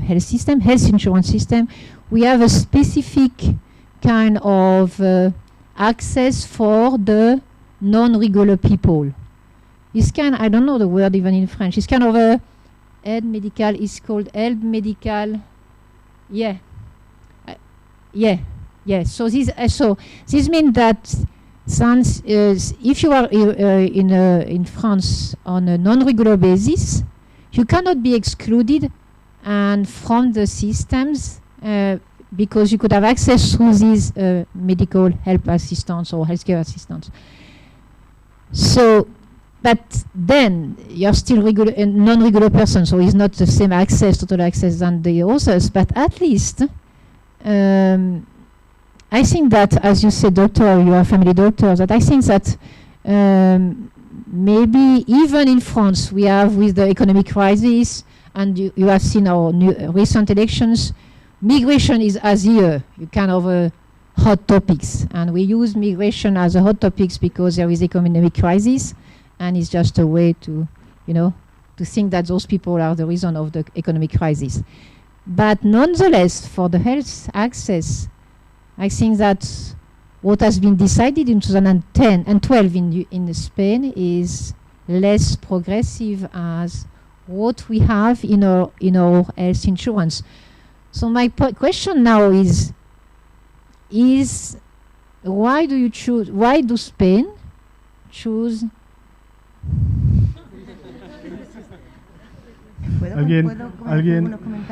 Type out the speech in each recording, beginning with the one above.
health system, health insurance system, we have a specific kind of access for the non-regular people. It's kind, I don't know the word even in French, it's kind of a aide médicale, it's called aide médicale, yeah. So this means that since if you are in France on a non-regular basis, you cannot be excluded and from the systems because you could have access through these medical help assistants or healthcare assistants. So, but then you're still non-regular person, so it's not the same access, total access than the others. But at least, I think that, as you said, doctor, you are a family doctor, that I think that maybe even in France, we have with the economic crisis, and you have seen our recent elections, migration is as here, you kind of hot topics. And we use migration as a hot topics because there is economic crisis, and it's just a way to, to think that those people are the reason of the economic crisis. But nonetheless, for the health access, I think that what has been decided in 2010 and 12 in Spain is less progressive as what we have in our health insurance. So my question now is why do Spain choose?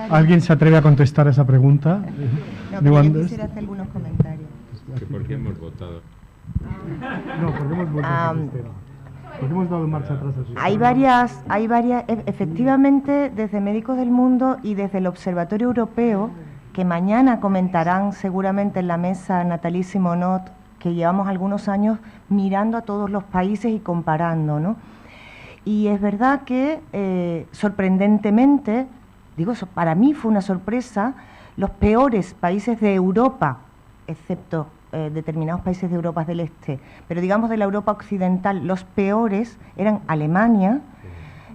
¿Alguien se atreve a contestar a esa pregunta? No, yo quisiera hacer algunos comentarios. ¿Por qué hemos votado? No, porque hemos votado el sistema. Porque hemos dado marcha atrás al sistema. Hay varias, efectivamente, desde Médicos del Mundo y desde el Observatorio Europeo, que mañana comentarán seguramente en la mesa Nathalie Simonot, que llevamos algunos años mirando a todos los países y comparando, ¿no? Y es verdad que, sorprendentemente, para mí fue una sorpresa, los peores países de Europa, excepto determinados países de Europa del Este, pero digamos de la Europa occidental, los peores eran Alemania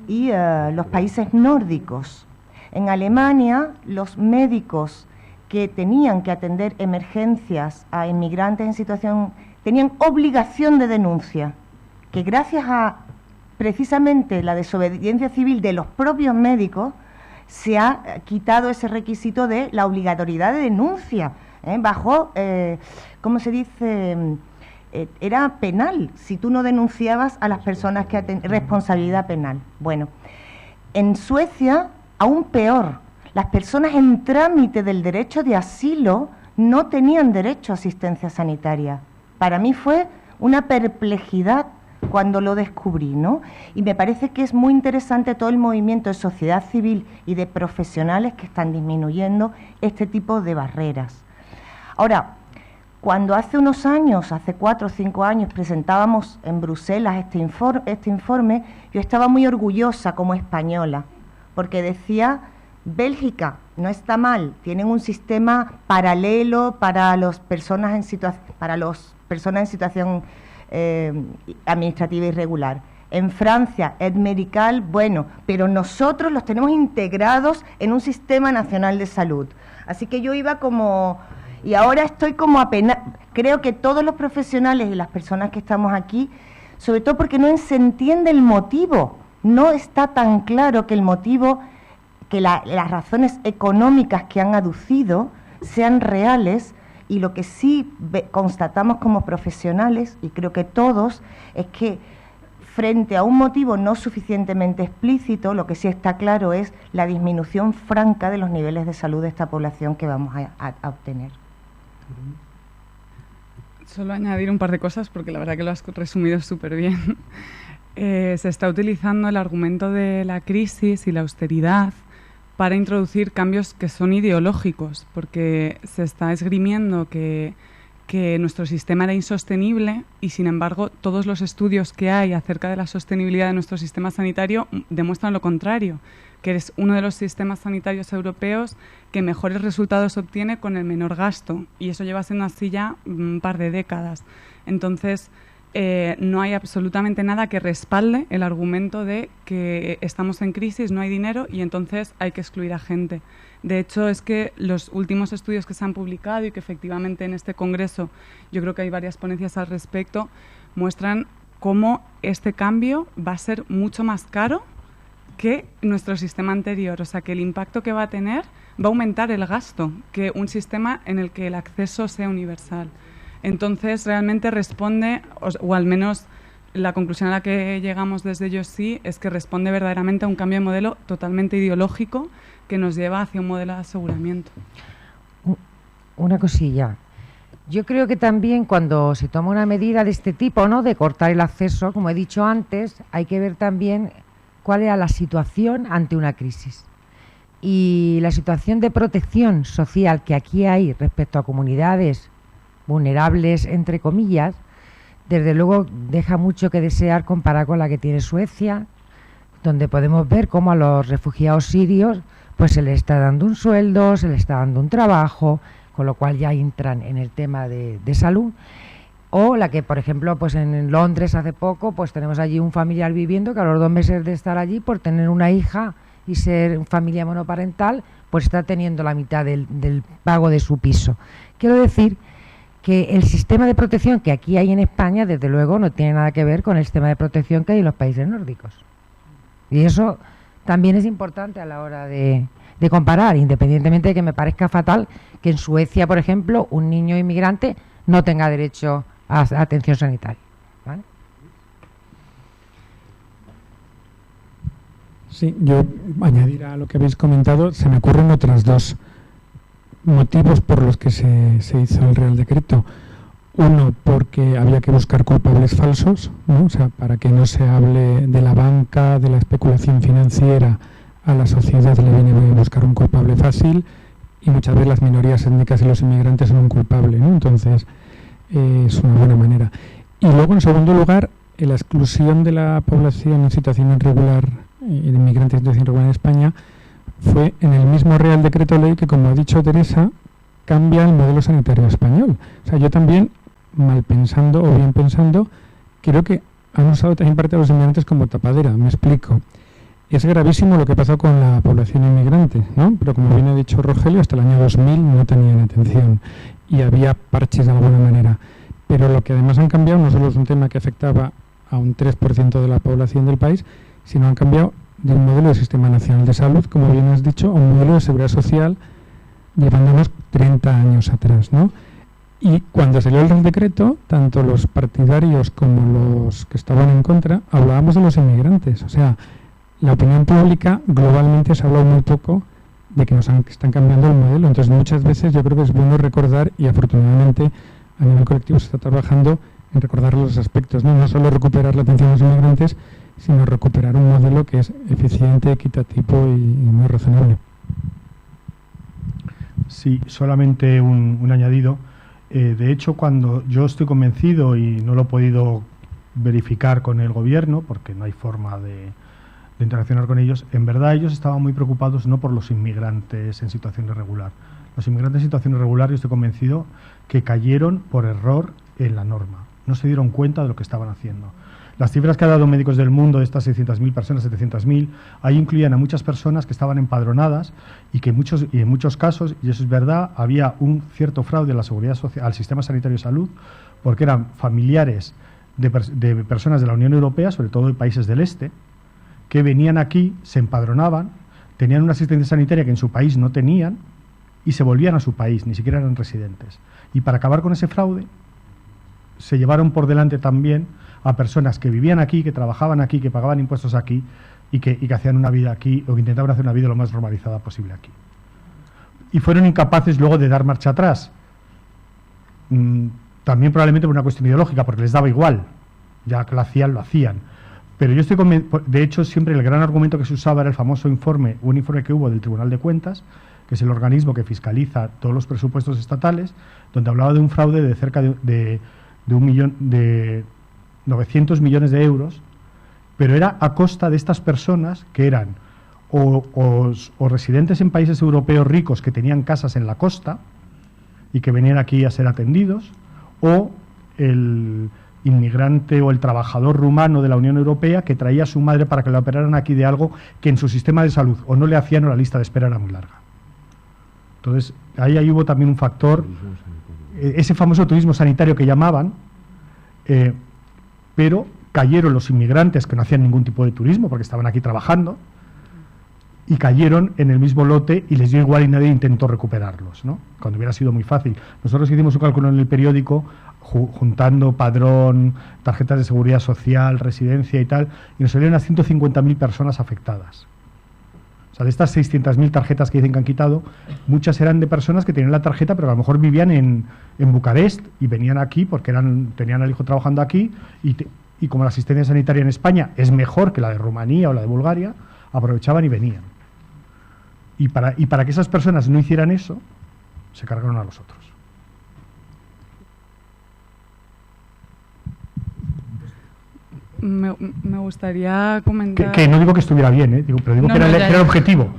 y los países nórdicos. En Alemania, los médicos que tenían que atender emergencias a inmigrantes en situación, tenían obligación de denuncia, que gracias a precisamente la desobediencia civil de los propios médicos, se ha quitado ese requisito de la obligatoriedad de denuncia, bajo, ¿cómo se dice? Era penal, si tú no denunciabas a las personas que responsabilidad penal. Bueno, en Suecia, aún peor, las personas en trámite del derecho de asilo no tenían derecho a asistencia sanitaria. Para mí fue una perplejidad cuando lo descubrí, ¿no? Y me parece que es muy interesante todo el movimiento de sociedad civil y de profesionales que están disminuyendo este tipo de barreras. Ahora, cuando hace unos años, hace 4 o 5 años, presentábamos en Bruselas este informe, yo estaba muy orgullosa como española, porque decía, Bélgica no está mal, tienen un sistema paralelo para las personas en situación administrativa irregular. En Francia, aide médicale, bueno, pero nosotros los tenemos integrados en un sistema nacional de salud. Así que yo iba como... Y ahora estoy como apenas... Creo que todos los profesionales y las personas que estamos aquí, sobre todo porque no se entiende el motivo, no está tan claro que el motivo, que las razones económicas que han aducido sean reales. Y lo que sí constatamos como profesionales, y creo que todos, es que frente a un motivo no suficientemente explícito, lo que sí está claro es la disminución franca de los niveles de salud de esta población que vamos a obtener. Solo añadir un par de cosas, porque la verdad que lo has resumido súper bien. Se está utilizando el argumento de la crisis y la austeridad para introducir cambios que son ideológicos, porque se está esgrimiendo que nuestro sistema era insostenible y, sin embargo, todos los estudios que hay acerca de la sostenibilidad de nuestro sistema sanitario demuestran lo contrario, que es uno de los sistemas sanitarios europeos que mejores resultados obtiene con el menor gasto, y eso lleva siendo así ya un par de décadas. Entonces, no hay absolutamente nada que respalde el argumento de que estamos en crisis, no hay dinero y entonces hay que excluir a gente. De hecho, es que los últimos estudios que se han publicado y que efectivamente en este congreso yo creo que hay varias ponencias al respecto, muestran cómo este cambio va a ser mucho más caro que nuestro sistema anterior. O sea, que el impacto que va a tener va a aumentar el gasto que un sistema en el que el acceso sea universal. Entonces, realmente responde, o al menos la conclusión a la que llegamos desde YOSI es que responde verdaderamente a un cambio de modelo totalmente ideológico que nos lleva hacia un modelo de aseguramiento. Una cosilla. Yo creo que también cuando se toma una medida de este tipo, ¿no?, de cortar el acceso, como he dicho antes, hay que ver también cuál era la situación ante una crisis. Y la situación de protección social que aquí hay respecto a comunidades vulnerables, entre comillas, desde luego deja mucho que desear comparado con la que tiene Suecia, donde podemos ver cómo a los refugiados sirios pues se les está dando un sueldo, se les está dando un trabajo, con lo cual ya entran en el tema de salud. O la que, por ejemplo, pues en Londres hace poco, pues tenemos allí un familiar viviendo que a los 2 meses de estar allí, por tener una hija y ser familia monoparental, pues está teniendo la mitad del pago de su piso. Quiero decir que el sistema de protección que aquí hay en España, desde luego, no tiene nada que ver con el sistema de protección que hay en los países nórdicos. Y eso también es importante a la hora de comparar, independientemente de que me parezca fatal que en Suecia, por ejemplo, un niño inmigrante no tenga derecho a atención sanitaria, ¿vale? Sí, yo añadir a lo que habéis comentado, se me ocurren otros 2 motivos por los que se hizo el Real Decreto. Uno, porque había que buscar culpables falsos, ¿no? O sea, para que no se hable de la banca, de la especulación financiera, a la sociedad le viene bien buscar un culpable fácil, y muchas veces las minorías étnicas y los inmigrantes son un culpable, ¿no? Entonces, es una buena manera. Y luego, en segundo lugar, la exclusión de la población en situación irregular, el inmigrante en situación irregular en España, fue en el mismo Real Decreto Ley que, como ha dicho Teresa, cambia el modelo sanitario español. O sea, yo también, mal pensando o bien pensando, creo que han usado también parte de los inmigrantes como tapadera. Me explico. Es gravísimo lo que pasó con la población inmigrante, ¿no? Pero como bien ha dicho Rogelio, hasta el año 2000 no tenían atención y había parches de alguna manera. Pero lo que además han cambiado no solo es un tema que afectaba a un 3% de la población del país, sino han cambiado de un modelo de Sistema Nacional de Salud, como bien has dicho, a un modelo de seguridad social llevándonos 30 años atrás, ¿no? Y cuando salió el Real Decreto, tanto los partidarios como los que estaban en contra, hablábamos de los inmigrantes. O sea, la opinión pública globalmente se ha hablado muy poco de que están cambiando el modelo. Entonces, muchas veces yo creo que es bueno recordar, y afortunadamente a nivel colectivo se está trabajando en recordar los aspectos, ¿no? No solo recuperar la atención a los inmigrantes, sino recuperar un modelo que es eficiente, equitativo y muy razonable. Sí, solamente un añadido. De hecho, cuando yo estoy convencido, y no lo he podido verificar con el gobierno, porque no hay forma de interaccionar con ellos, en verdad ellos estaban muy preocupados no por los inmigrantes en situación irregular. Los inmigrantes en situación irregular, yo estoy convencido que cayeron por error en la norma. No se dieron cuenta de lo que estaban haciendo. Las cifras que ha dado Médicos del Mundo de estas 600.000 personas, 700.000, ahí incluían a muchas personas que estaban empadronadas y que en muchos casos, y eso es verdad, había un cierto fraude a la seguridad social, al sistema sanitario de salud, porque eran familiares de personas de la Unión Europea, sobre todo de países del este, que venían aquí, se empadronaban, tenían una asistencia sanitaria que en su país no tenían y se volvían a su país, ni siquiera eran residentes. Y para acabar con ese fraude, se llevaron por delante también a personas que vivían aquí, que trabajaban aquí, que pagaban impuestos aquí y que hacían una vida aquí, o que intentaban hacer una vida lo más normalizada posible aquí. Y fueron incapaces luego de dar marcha atrás. También probablemente por una cuestión ideológica, porque les daba igual. Ya que lo hacían. Pero yo estoy convencido, de hecho, siempre el gran argumento que se usaba era el famoso informe, un informe que hubo del Tribunal de Cuentas, que es el organismo que fiscaliza todos los presupuestos estatales, donde hablaba de un fraude de cerca de 900 millones de euros, pero era a costa de estas personas que eran o residentes en países europeos ricos que tenían casas en la costa y que venían aquí a ser atendidos, o inmigrante o el trabajador rumano de la Unión Europea que traía a su madre para que la operaran aquí de algo que en su sistema de salud o no le hacían o la lista de espera era muy larga. Entonces, ahí hubo también un factor, ese famoso turismo sanitario que llamaban, pero cayeron los inmigrantes que no hacían ningún tipo de turismo porque estaban aquí trabajando y cayeron en el mismo lote y les dio igual y nadie intentó recuperarlos, ¿no? Cuando hubiera sido muy fácil. Nosotros hicimos un cálculo en el periódico juntando padrón, tarjetas de seguridad social, residencia y tal, y nos salieron a 150.000 personas afectadas. O sea, de estas 600.000 tarjetas que dicen que han quitado, muchas eran de personas que tenían la tarjeta, pero a lo mejor vivían en Bucarest y venían aquí porque tenían al hijo trabajando aquí y como la asistencia sanitaria en España es mejor que la de Rumanía o la de Bulgaria, aprovechaban y venían. Y para que esas personas no hicieran eso, se cargaron a los otros. Me gustaría comentar... Que no digo que estuviera bien, pero digo que era el objetivo.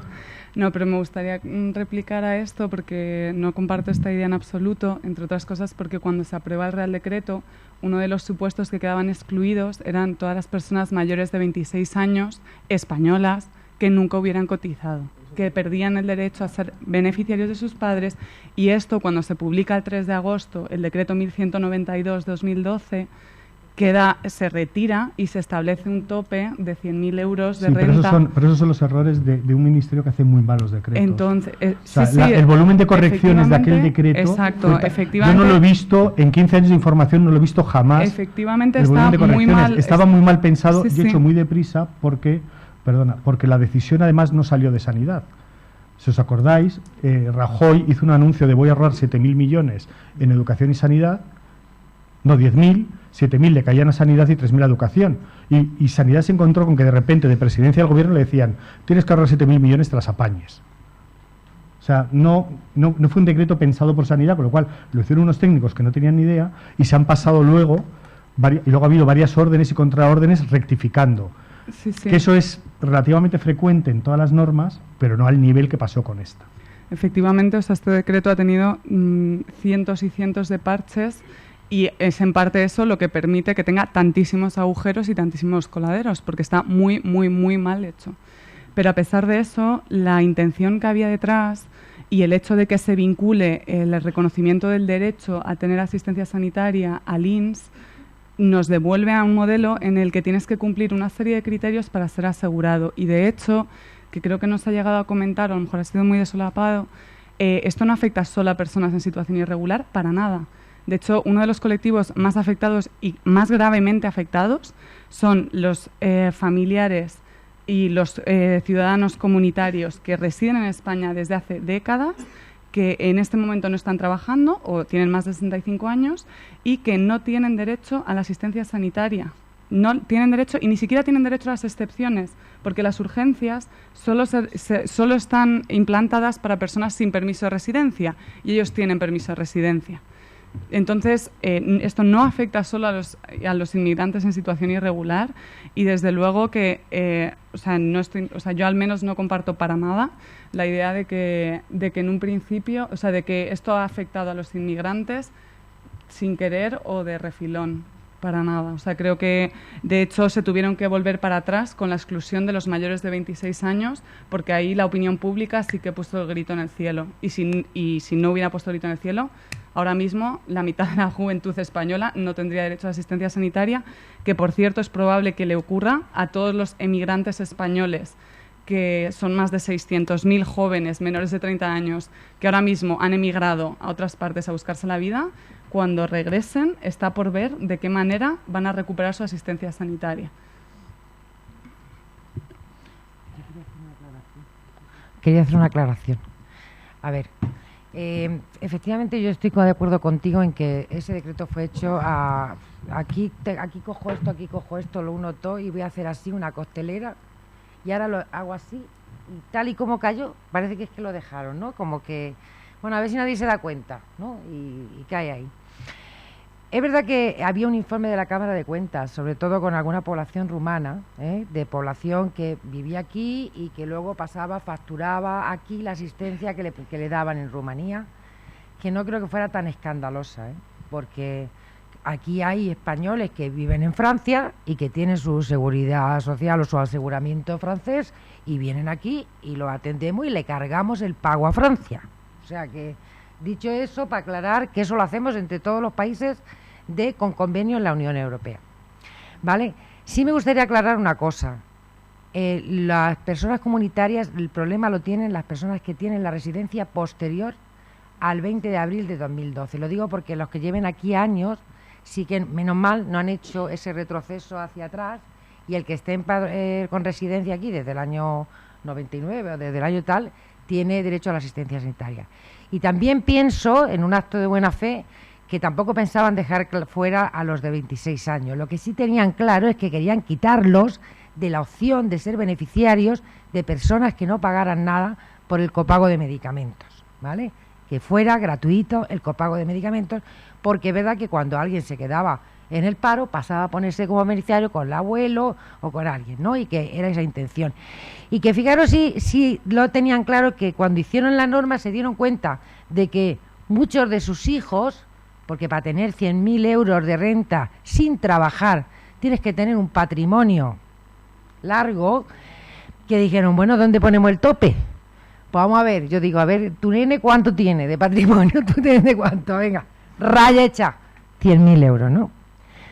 No, pero me gustaría replicar a esto porque no comparto esta idea en absoluto, entre otras cosas porque cuando se aprueba el Real Decreto, uno de los supuestos que quedaban excluidos eran todas las personas mayores de 26 años, españolas, que nunca hubieran cotizado, que perdían el derecho a ser beneficiarios de sus padres, y esto cuando se publica el 3 de agosto, el Decreto 1192-2012, se retira y se establece un tope de 100.000 euros de renta. Pero esos son los errores de un ministerio que hace muy malos decretos. Entonces, el volumen de correcciones de aquel decreto, exacto, efectivamente, yo no lo he visto, en 15 años de información no lo he visto jamás. Efectivamente está muy mal. Estaba muy mal pensado y hecho muy deprisa porque la decisión además no salió de Sanidad. Si os acordáis, Rajoy hizo un anuncio de voy a ahorrar 7.000 millones en educación y sanidad, no 10.000, 7.000 le caían a sanidad y 3.000 a educación. Y sanidad se encontró con que de repente de presidencia del gobierno le decían tienes que ahorrar 7.000 millones, te las apañes. O sea, no fue un decreto pensado por sanidad, con lo cual lo hicieron unos técnicos que no tenían ni idea y se han pasado luego, y luego ha habido varias órdenes y contraórdenes rectificando. Que eso es relativamente frecuente en todas las normas, pero no al nivel que pasó con esta. Efectivamente, este decreto ha tenido cientos y cientos de parches y es en parte eso lo que permite que tenga tantísimos agujeros y tantísimos coladeros, porque está muy, muy, muy mal hecho. Pero a pesar de eso, la intención que había detrás y el hecho de que se vincule el reconocimiento del derecho a tener asistencia sanitaria al INS nos devuelve a un modelo en el que tienes que cumplir una serie de criterios para ser asegurado. Y de hecho, que creo que no se ha llegado a comentar, o a lo mejor ha sido muy desolapado, esto no afecta solo a personas en situación irregular, para nada. De hecho, uno de los colectivos más afectados y más gravemente afectados son los familiares y los ciudadanos comunitarios que residen en España desde hace décadas, que en este momento no están trabajando o tienen más de 65 años y que no tienen derecho a la asistencia sanitaria. No tienen derecho y ni siquiera tienen derecho a las excepciones, porque las urgencias solo están implantadas para personas sin permiso de residencia y ellos tienen permiso de residencia. Entonces, esto no afecta solo a los inmigrantes en situación irregular y desde luego que yo al menos no comparto para nada la idea de que en un principio, de que esto ha afectado a los inmigrantes sin querer o de refilón. Para nada. Creo que de hecho se tuvieron que volver para atrás con la exclusión de los mayores de 26 años, porque ahí la opinión pública sí que ha puesto el grito en el cielo. Y si no hubiera puesto el grito en el cielo, ahora mismo la mitad de la juventud española no tendría derecho a asistencia sanitaria, que por cierto es probable que le ocurra a todos los emigrantes españoles, que son más de 600.000 jóvenes menores de 30 años que ahora mismo han emigrado a otras partes a buscarse la vida. Cuando regresen, está por ver de qué manera van a recuperar su asistencia sanitaria. Quería hacer una aclaración. A ver, efectivamente yo estoy de acuerdo contigo en que ese decreto fue hecho aquí cojo esto, lo uno todo y voy a hacer así una costelera y ahora lo hago así y tal y como cayó, parece que es que lo dejaron, ¿no? Como que, bueno, a ver si nadie se da cuenta, ¿no? Y cae ahí. Es verdad que había un informe de la Cámara de Cuentas, sobre todo con alguna población rumana, de población que vivía aquí y que luego facturaba aquí la asistencia que le daban en Rumanía, que no creo que fuera tan escandalosa, porque aquí hay españoles que viven en Francia y que tienen su seguridad social o su aseguramiento francés y vienen aquí y lo atendemos y le cargamos el pago a Francia. O sea que, dicho eso, para aclarar que eso lo hacemos entre todos los países con convenio en la Unión Europea. ¿Vale? Sí me gustaría aclarar una cosa. Las personas comunitarias, el problema lo tienen las personas que tienen la residencia posterior al 20 de abril de 2012. Lo digo porque los que lleven aquí años, sí que, menos mal, no han hecho ese retroceso hacia atrás, y el que esté con residencia aquí desde el año 99 o desde el año tal, tiene derecho a la asistencia sanitaria. Y también pienso, en un acto de buena fe, que tampoco pensaban dejar fuera a los de 26 años. Lo que sí tenían claro es que querían quitarlos de la opción de ser beneficiarios de personas que no pagaran nada por el copago de medicamentos, ¿vale? Que fuera gratuito el copago de medicamentos, porque es verdad que cuando alguien se quedaba en el paro pasaba a ponerse como beneficiario con el abuelo o con alguien, ¿no? Y que era esa intención. Y que fijaros, sí lo tenían claro, que cuando hicieron la norma se dieron cuenta de que muchos de sus hijos, porque para tener 100.000 euros de renta sin trabajar tienes que tener un patrimonio largo, que dijeron, bueno, ¿dónde ponemos el tope? Pues vamos a ver, yo digo, a ver, ¿tu nene cuánto tiene de patrimonio? ¿Tu nene cuánto? Venga, raya hecha, 100.000 euros, ¿no?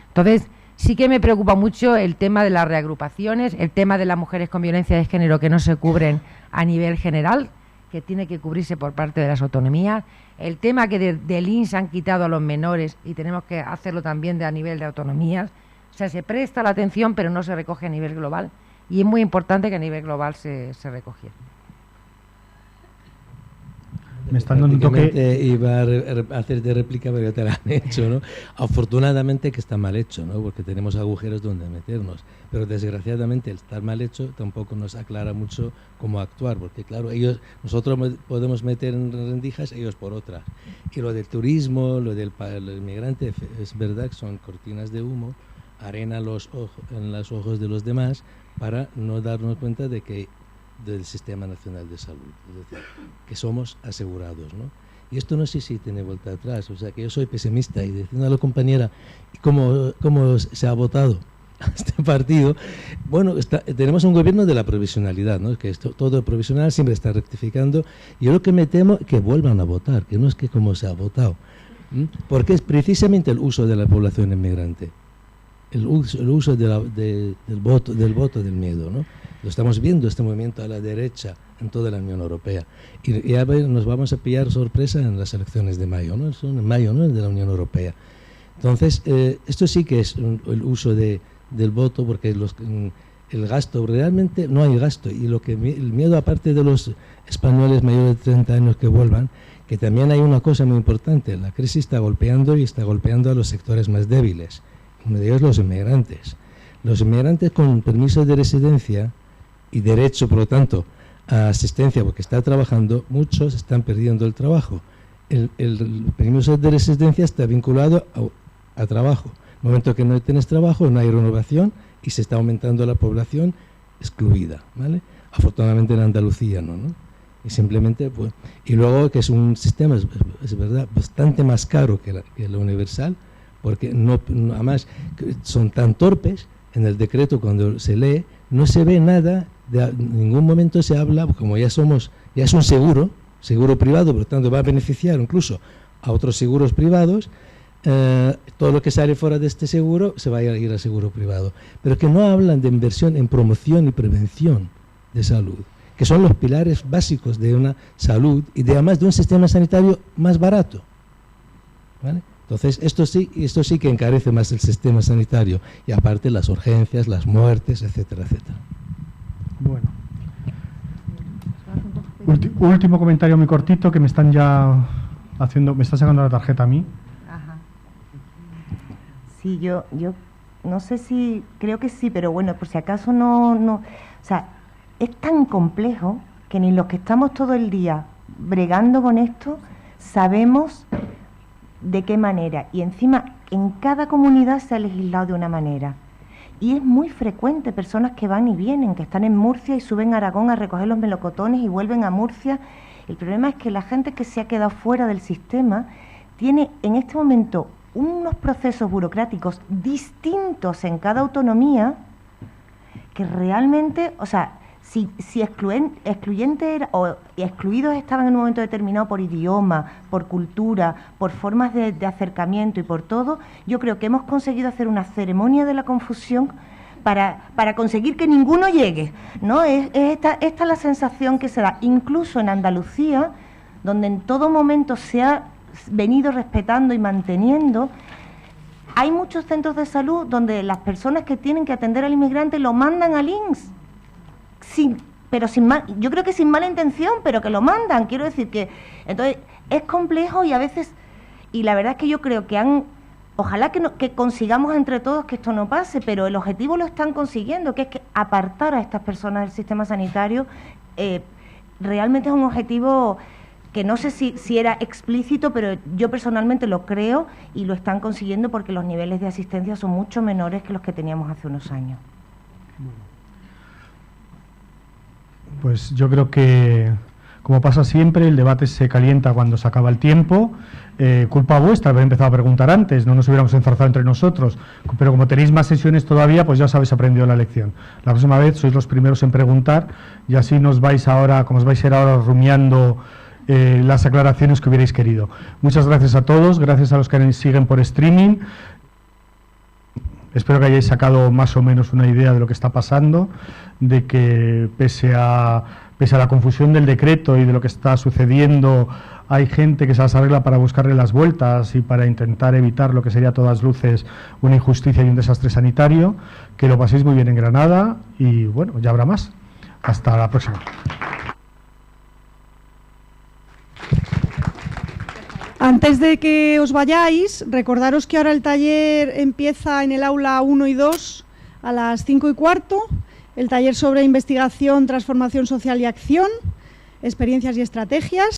Entonces, sí que me preocupa mucho el tema de las reagrupaciones, el tema de las mujeres con violencia de género que no se cubren a nivel general, que tiene que cubrirse por parte de las autonomías, el tema que del INS han quitado a los menores y tenemos que hacerlo también a nivel de autonomías. O sea, se presta la atención, pero no se recoge a nivel global, y es muy importante que a nivel global se recogiera. Me están dando un toque. Iba a hacer de réplica, pero ya te la han hecho, ¿no? Afortunadamente que está mal hecho, ¿no? Porque tenemos agujeros donde meternos. Pero desgraciadamente el estar mal hecho tampoco nos aclara mucho cómo actuar, porque claro, nosotros podemos meter en rendijas, ellos por otras. Y lo del turismo, lo del inmigrante, es verdad que son cortinas de humo, arena en los ojos de los demás, para no darnos cuenta del Sistema Nacional de Salud, es decir, que somos asegurados, ¿no? Y esto no sé si tiene vuelta atrás, o sea, que yo soy pesimista, y diciendo a la compañera cómo se ha votado este partido, bueno, tenemos un gobierno de la provisionalidad, ¿no? Que todo provisional siempre está rectificando, y yo lo que me temo es que vuelvan a votar, que no es que como se ha votado, porque es precisamente el uso de la población inmigrante, el uso del voto del miedo, ¿no? Lo estamos viendo, este movimiento a la derecha en toda la Unión Europea. Y a ver, nos vamos a pillar sorpresa en las elecciones de mayo, ¿no? Son en mayo, ¿no? De la Unión Europea. Entonces, esto sí que es el uso del voto, porque el gasto, realmente no hay gasto. Y el miedo, aparte de los españoles mayores de 30 años que vuelvan, que también hay una cosa muy importante. La crisis está golpeando a los sectores más débiles. Uno de ellos, los inmigrantes. Los inmigrantes con permiso de residencia y derecho, por lo tanto, a asistencia porque está trabajando, muchos están perdiendo el trabajo. El permiso de residencia está vinculado a trabajo. En el momento que no tienes trabajo, no hay renovación y se está aumentando la población excluida, ¿vale? Afortunadamente en Andalucía no, ¿no? Y simplemente, pues, y luego que es un sistema, es verdad, bastante más caro que lo universal, porque además son tan torpes. En el decreto, cuando se lee, no se ve nada, en ningún momento se habla, como ya es un seguro privado, por lo tanto va a beneficiar incluso a otros seguros privados, todo lo que sale fuera de este seguro se va a ir al seguro privado. Pero que no hablan de inversión en promoción y prevención de salud, que son los pilares básicos de una salud y además de un sistema sanitario más barato, ¿vale? Entonces, esto sí que encarece más el sistema sanitario, y aparte las urgencias, las muertes, etcétera, etcétera. Bueno. Último comentario muy cortito, que me están sacando la tarjeta a mí. Ajá. Sí, yo no sé si, creo que sí, pero bueno, por si acaso no, o sea, es tan complejo que ni los que estamos todo el día bregando con esto sabemos de qué manera, y encima en cada comunidad se ha legislado de una manera, y es muy frecuente personas que van y vienen, que están en Murcia y suben a Aragón a recoger los melocotones y vuelven a Murcia. El problema es que la gente que se ha quedado fuera del sistema tiene en este momento unos procesos burocráticos distintos en cada autonomía que realmente, o sea, si excluyente era, o excluidos estaban en un momento determinado por idioma, por cultura, por formas de acercamiento y por todo, yo creo que hemos conseguido hacer una ceremonia de la confusión para conseguir que ninguno llegue, ¿no? Esta la sensación que se da, incluso en Andalucía, donde en todo momento se ha venido respetando y manteniendo. Hay muchos centros de salud donde las personas que tienen que atender al inmigrante lo mandan al INS, yo creo que sin mala intención, pero que lo mandan. Quiero decir que entonces es complejo y a veces, y la verdad es que yo creo que ojalá que consigamos entre todos que esto no pase, pero el objetivo lo están consiguiendo, que es que apartar a estas personas del sistema sanitario. Realmente es un objetivo que no sé si era explícito, pero yo personalmente lo creo y lo están consiguiendo porque los niveles de asistencia son mucho menores que los que teníamos hace unos años. Pues yo creo que, como pasa siempre, el debate se calienta cuando se acaba el tiempo. Culpa vuestra haber empezado a preguntar antes, no nos hubiéramos enzarzado entre nosotros, pero como tenéis más sesiones todavía, pues ya os habéis aprendido la lección. La próxima vez sois los primeros en preguntar y así nos vais ahora, como os vais a ir ahora rumiando las aclaraciones que hubierais querido. Muchas gracias a todos, gracias a los que nos siguen por streaming. Espero que hayáis sacado más o menos una idea de lo que está pasando, de que pese a la confusión del decreto y de lo que está sucediendo, hay gente que se las arregla para buscarle las vueltas y para intentar evitar lo que sería a todas luces una injusticia y un desastre sanitario. Que lo paséis muy bien en Granada y bueno, ya habrá más. Hasta la próxima. Antes de que os vayáis, recordaros que ahora el taller empieza en el aula 1 y 2 a las 5:15, el taller sobre investigación, transformación social y acción, experiencias y estrategias.